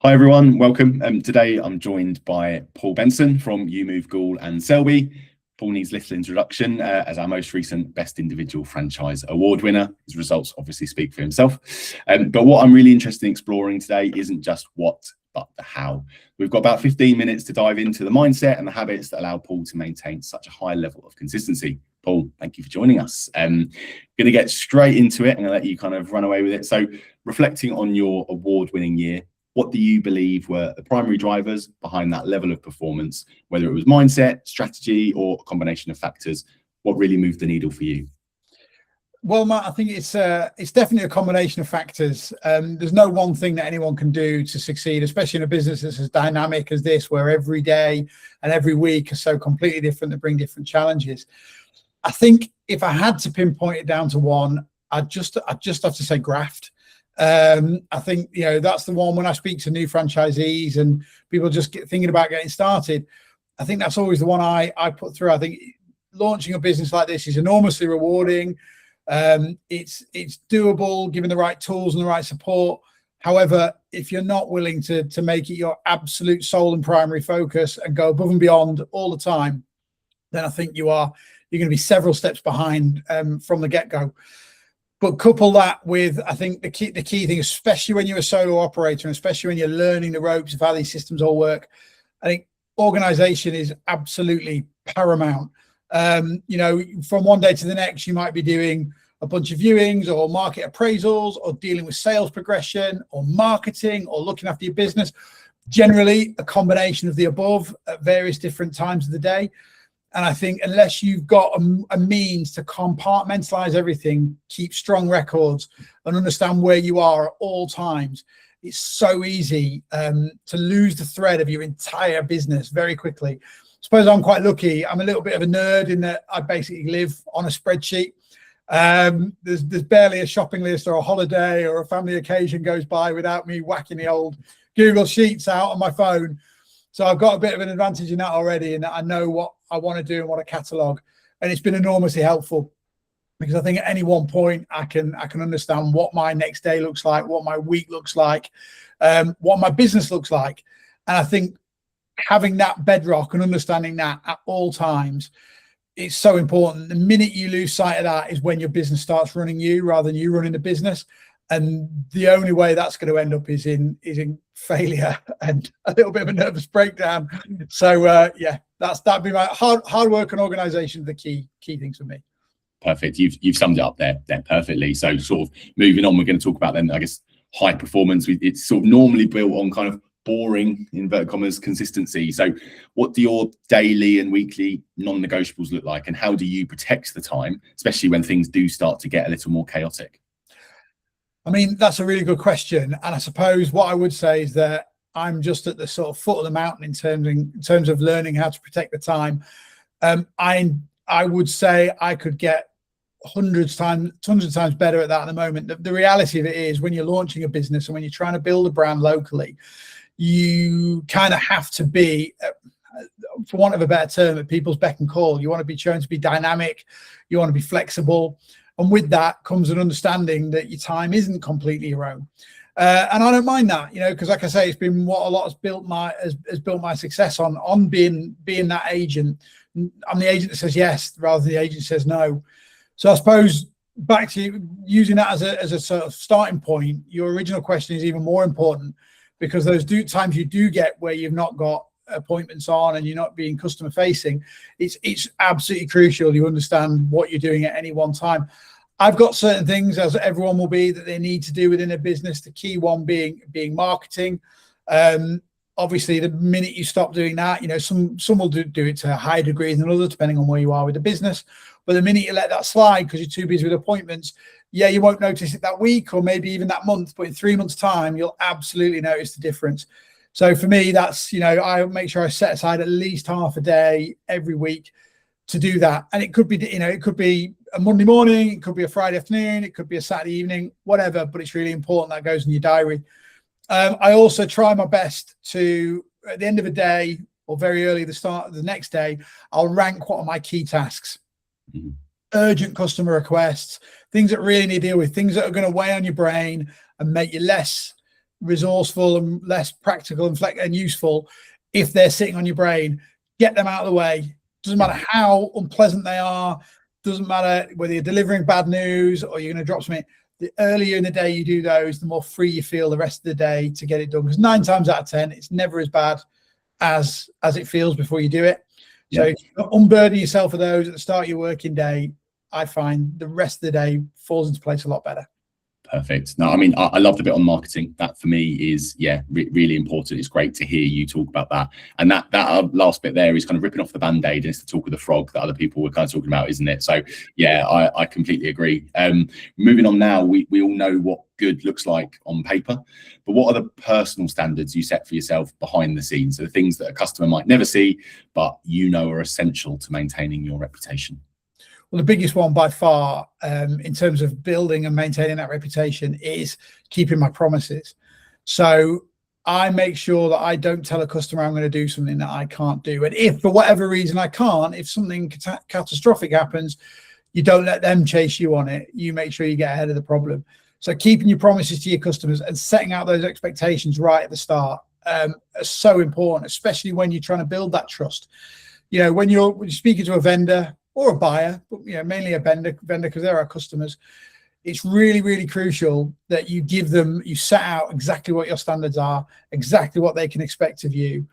Hi everyone, welcome. Today I'm joined by Paul Benson from EweMove, Goole and Selby. Paul needs little introduction as our most recent Best Individual Franchise Award winner. His results obviously speak for himself. But what I'm really interested in exploring today isn't just what, but the how. We've got about 15 minutes to dive into the mindset and the habits that allow Paul to maintain such a high level of consistency. Paul, thank you for joining us. Going to get straight into it. I'm going to let you kind of run away with it. So reflecting on your award-winning year, what do you believe were the primary drivers behind that level of performance, whether it was mindset, strategy, or a combination of factors? What really moved the needle for you? Well, Matt, I think it's definitely a combination of factors. There's no one thing that anyone can do to succeed, especially in a business that's as dynamic as this, where every day and every week are so completely different that bring different challenges. I think if I had to pinpoint it down to one, I'd just have to say graft. I think, that's the one when I speak to new franchisees and people just thinking about getting started. I think that's always the one I put through. I think launching a business like this is enormously rewarding. It's doable given the right tools and the right support. However, if you're not willing to make it your absolute sole and primary focus and go above and beyond all the time, then I think you're going to be several steps behind from the get-go. But couple that with, I think the key thing, especially when you're a solo operator and especially when you're learning the ropes of how these systems all work, I think organization is absolutely paramount. From one day to the next, you might be doing a bunch of viewings or market appraisals or dealing with sales progression or marketing or looking after your business. Generally, a combination of the above at various different times of the day. And I think unless you've got a means to compartmentalize everything, keep strong records and understand where you are at all times, it's so easy to lose the thread of your entire business very quickly. I suppose I'm quite lucky. I'm a little bit of a nerd in that I basically live on a spreadsheet. There's barely a shopping list or a holiday or a family occasion goes by without me whacking the old Google Sheets out on my phone. So I've got a bit of an advantage in that already, and I know what I want to do and what to catalog, and it's been enormously helpful because I think at any one point I can understand what my next day looks like, what my week looks like, what my business looks like, and I think having that bedrock and understanding that at all times is so important. The minute you lose sight of that is when your business starts running you rather than you running the business. And the only way that's going to end up is in failure and a little bit of a nervous breakdown. So that'd be my hard work and organization, the key things for me. Perfect. You've summed it up there perfectly. So sort of moving on, we're going to talk about then, I guess, high performance. It's sort of normally built on kind of boring, inverted commas, consistency. So what do your daily and weekly non-negotiables look like, and how do you protect the time, especially when things do start to get a little more chaotic? I mean, that's a really good question. And I suppose what I would say is that I'm just at the sort of foot of the mountain in terms of learning how to protect the time. I would say I could get hundreds of times better at that at the moment. The reality of it is when you're launching a business and when you're trying to build a brand locally, you kind of have to be, for want of a better term, at people's beck and call. You want to be shown to be dynamic. You want to be flexible. And with that comes an understanding that your time isn't completely your own. And I don't mind that, because like I say, it's been what a lot has built my success on being that agent. I'm the agent that says yes rather than the agent says no. So I suppose back to using that as a sort of starting point, your original question is even more important because those times you do get where you've not got appointments on and you're not being customer facing, it's absolutely crucial you understand what you're doing at any one time. I've got certain things, as everyone will be, that they need to do within a business, the key one being marketing. Obviously the minute you stop doing that, some will do it to a higher degree than others depending on where you are with the business, but the minute you let that slide because you're too busy with appointments, you won't notice it that week or maybe even that month, but in 3 months time you'll absolutely notice the difference. So for me, that's, I make sure I set aside at least half a day every week to do that. And it could be, it could be a Monday morning, it could be a Friday afternoon, it could be a Saturday evening, whatever, but it's really important that goes in your diary. I also try my best to, at the end of a day or very early the start of the next day, I'll rank what are my key tasks. Mm-hmm. Urgent customer requests, things that really need to deal with, things that are going to weigh on your brain and make you less resourceful and less practical and useful, if they're sitting on your brain, get them out of the way. Doesn't matter how unpleasant they are. Doesn't matter whether you're delivering bad news or you're going to drop something. The earlier in the day you do those, the more free you feel the rest of the day to get it done. Because 9 times out of 10, it's never as bad as it feels before you do it. So if you unburden yourself of those at the start of your working day, I find the rest of the day falls into place a lot better. Perfect. No, I mean, I love the bit on marketing. That for me is, really important. It's great to hear you talk about that. And that last bit there is kind of ripping off the band-aid, and it's the talk of the frog that other people were kind of talking about, isn't it? So yeah, I completely agree. Moving on now, we all know what good looks like on paper, but what are the personal standards you set for yourself behind the scenes? So the things that a customer might never see, but you know are essential to maintaining your reputation. Well, the biggest one by far, in terms of building and maintaining that reputation, is keeping my promises. So I make sure that I don't tell a customer I'm going to do something that I can't do. And if for whatever reason I can't, if something catastrophic happens, you don't let them chase you on it. You make sure you get ahead of the problem. So keeping your promises to your customers and setting out those expectations right at the start are so important, especially when you're trying to build that trust. You know, when you're speaking to a vendor or a buyer, but mainly a vendor because they're our customers, it's really, really crucial that you set out exactly what your standards are, exactly what they can expect of you,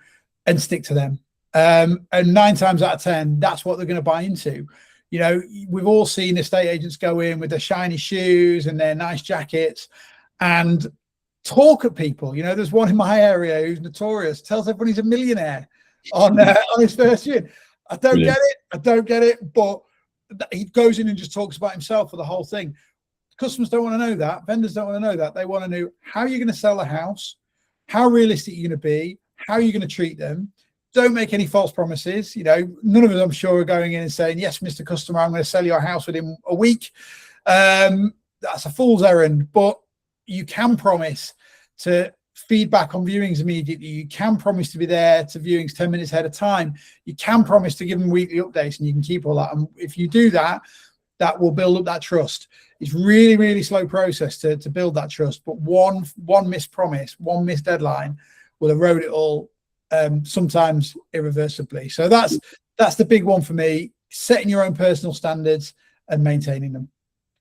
and stick to them. And 9 times out of 10, that's what they're going to buy into. You know, we've all seen estate agents go in with their shiny shoes and their nice jackets and talk at people. You know, there's one in my area who's notorious, tells everyone he's a millionaire on his first year. I don't get it, but he goes in and just talks about himself for the whole thing. Customers don't want to know that. Vendors don't want to know that. They want to know how you're going to sell the house, how realistic you're going to be, how you're going to treat them. Don't make any false promises. You know, none of us, I'm sure, are going in and saying, yes, Mr. Customer, I'm going to sell your house within a week. That's a fool's errand, but you can promise to feedback on viewings immediately. You can promise to be there to viewings 10 minutes ahead of time. You can promise to give them weekly updates, and you can keep all that. And if you do that, that will build up that trust. It's really, really slow process to build that trust, but one missed promise, one missed deadline will erode it all, sometimes irreversibly. So that's the big one for me: setting your own personal standards and maintaining them.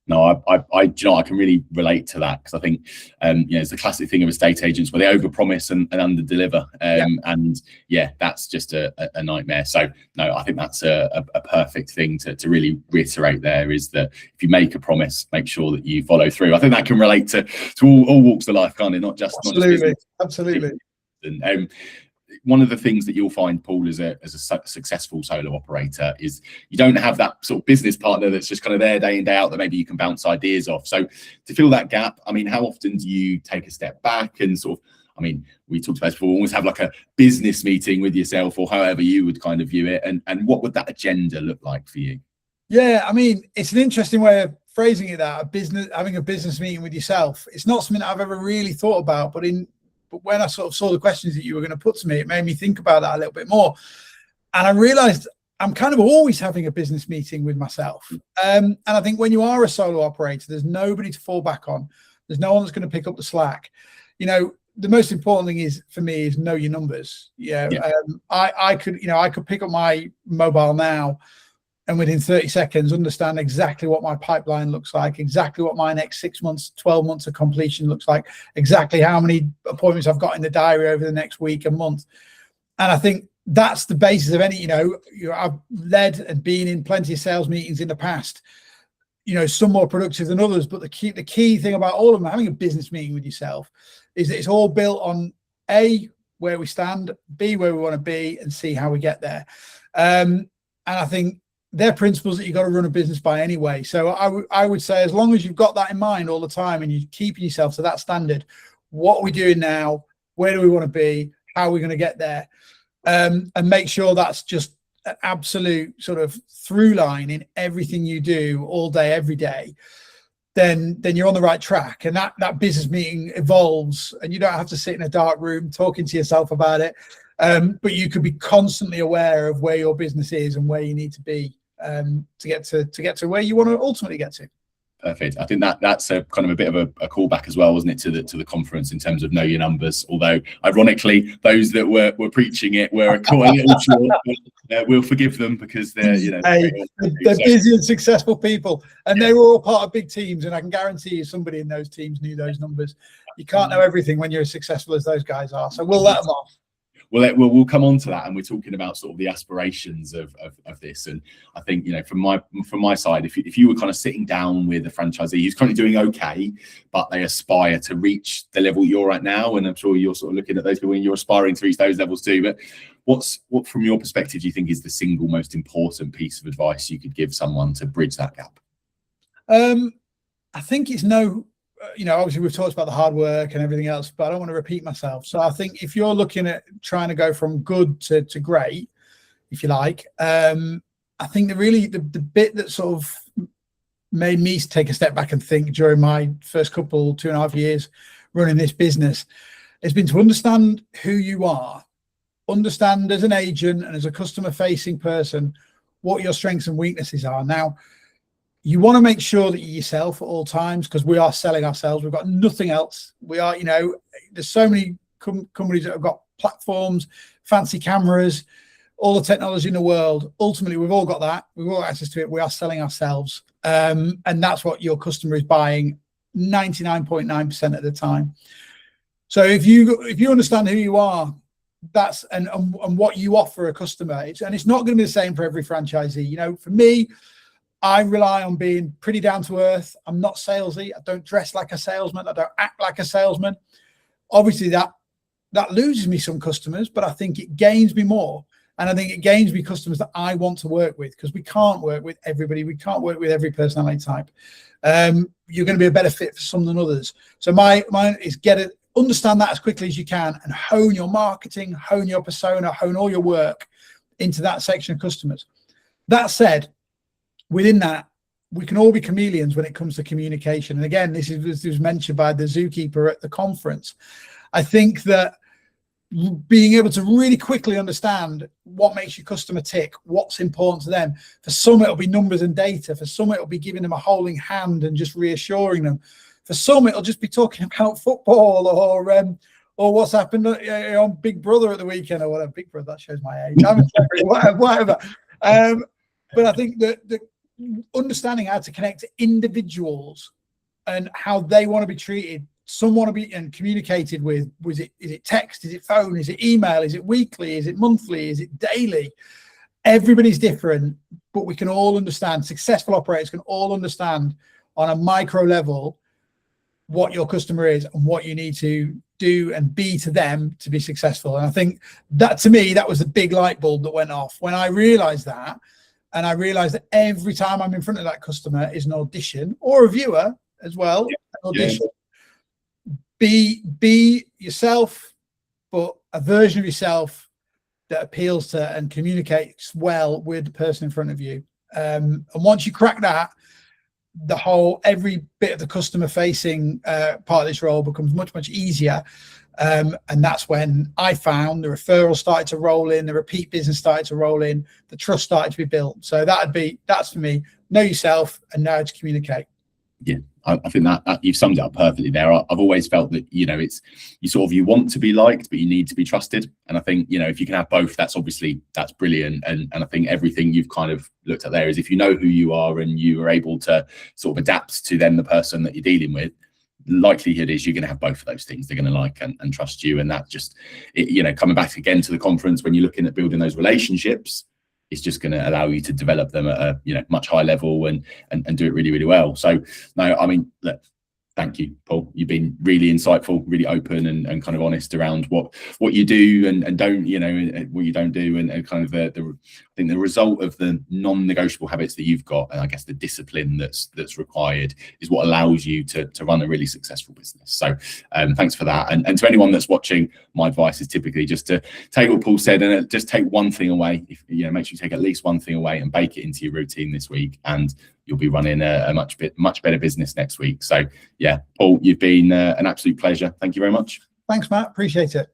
No, I can really relate to that, because I think, it's the classic thing of estate agents where they overpromise and underdeliver, and that's just a nightmare. So no, I think that's a perfect thing to really reiterate there, is that if you make a promise, make sure that you follow through. I think that can relate to all walks of life, can't it? Not just absolutely. And one of the things that you'll find, Paul, as a successful solo operator, is you don't have that sort of business partner that's just kind of there day in, day out that maybe you can bounce ideas off. So to fill that gap, I mean, how often do you take a step back and sort of, I mean, we talked about this before, almost have like a business meeting with yourself, or however you would kind of view it, and what would that agenda look like for you? Yeah, I mean, it's an interesting way of phrasing it, that having a business meeting with yourself. It's not something that I've ever really thought about, but when I sort of saw the questions that you were going to put to me, it made me think about that a little bit more. And I realized I'm kind of always having a business meeting with myself. And I think when you are a solo operator, there's nobody to fall back on. There's no one that's going to pick up the slack. You know, the most important thing for me is know your numbers. I could pick up my mobile now and within 30 seconds understand exactly what my pipeline looks like, exactly what my next 6 months, 12 months of completion looks like, exactly how many appointments I've got in the diary over the next week and month. And I think that's the basis of any, I've led and been in plenty of sales meetings in the past, some more productive than others. But the key thing about all of them, having a business meeting with yourself, is that it's all built on A, where we stand, B, where we want to be, and C, how we get there. And I think they're principles that you've got to run a business by anyway. So I would say, as long as you've got that in mind all the time and you're keeping yourself to that standard, what are we doing now? Where do we want to be? How are we going to get there? And make sure that's just an absolute sort of through line in everything you do all day, every day. Then you're on the right track, and that business meeting evolves, and you don't have to sit in a dark room talking to yourself about it. But you could be constantly aware of where your business is and where you need to be to get to where you want to ultimately get to. Perfect. I think that's a kind of a bit of a callback as well, wasn't it, to the conference in terms of know your numbers. Although ironically, those that were preaching it were quite a little short. But, we'll forgive them because they're they're busy and successful people, and they were all part of big teams. And I can guarantee you, somebody in those teams knew those numbers. You can't know everything when you're as successful as those guys are. So we'll let them off. We'll come on to that, and we're talking about sort of the aspirations of this. And I think, from my side, if you were kind of sitting down with a franchisee who's currently doing okay, but they aspire to reach the level you're at now, and I'm sure you're sort of looking at those people and you're aspiring to reach those levels too. But what from your perspective do you think is the single most important piece of advice you could give someone to bridge that gap? I think it's obviously we've talked about the hard work and everything else, but I don't want to repeat myself. So I think if you're looking at trying to go from good to great, if you like, I think the bit that sort of made me take a step back and think during my first 2.5 years running this business has been to understand who you are, understand as an agent and as a customer facing person what your strengths and weaknesses are. Now, you want to make sure that you're yourself at all times, because we are selling ourselves. We've got nothing else. We are, there's so many companies that have got platforms, fancy cameras, all the technology in the world. Ultimately, we've all got that. We've all got access to it. We are selling ourselves. And that's what your customer is buying 99.9% of the time. So if you understand who you are, that's and what you offer a customer, it's not going to be the same for every franchisee. For me, I rely on being pretty down to earth. I'm not salesy. I don't dress like a salesman. I don't act like a salesman. Obviously, that loses me some customers, but I think it gains me more. And I think it gains me customers that I want to work with, because we can't work with everybody. We can't work with every personality type. You're going to be a better fit for some than others. So mine is understand that as quickly as you can and hone your marketing, hone your persona, hone all your work into that section of customers. That said, within that, we can all be chameleons when it comes to communication. And again, this was mentioned by the zookeeper at the conference. I think that being able to really quickly understand what makes your customer tick, what's important to them. For some, it'll be numbers and data. For some, it'll be giving them a holding hand and just reassuring them. For some, it'll just be talking about football or what's happened on Big Brother at the weekend or whatever. Big Brother, that shows my age. I'm whatever. But I think that understanding how to connect to individuals and how they want to be treated, some want to be and communicated with. Is it text? Is it phone? Is it email? Is it weekly? Is it monthly? Is it daily? Everybody's different, but we can all understand. Successful operators can all understand on a micro level what your customer is and what you need to do and be to them to be successful. And I think that, to me, that was the big light bulb that went off when I realized that. And I realized that every time I'm in front of that customer is an audition, or a viewer as well. Yeah. An audition. Yeah. Be yourself, but a version of yourself that appeals to and communicates well with the person in front of you. And once you crack that, every bit of the customer facing part of this role becomes much, much easier. And that's when I found the referrals started to roll in, the repeat business started to roll in, the trust started to be built. So that's for me, know yourself and know how to communicate. Yeah, I think that you've summed it up perfectly there. I've always felt that, it's you want to be liked, but you need to be trusted. And I think, if you can have both, that's brilliant. And I think everything you've kind of looked at there is, if you know who you are and you are able to sort of adapt to then the person that you're dealing with, likelihood is you're going to have both of those things. They're going to like and trust you. And that just, coming back again to the conference, when you're looking at building those relationships, it's just going to allow you to develop them at a much higher level and do it really, really well. So no, I mean, look, thank you, Paul. You've been really insightful, really open and kind of honest around what you do and don't, what you don't do, and kind of I think the result of the non-negotiable habits that you've got, and I guess the discipline that's required, is what allows you to run a really successful business. So thanks for that. And to anyone that's watching, my advice is typically just to take what Paul said and just take one thing away. Make sure you take at least one thing away and bake it into your routine this week, and you'll be running a much better business next week. So yeah, Paul, you've been an absolute pleasure. Thank you very much. Thanks, Matt. Appreciate it.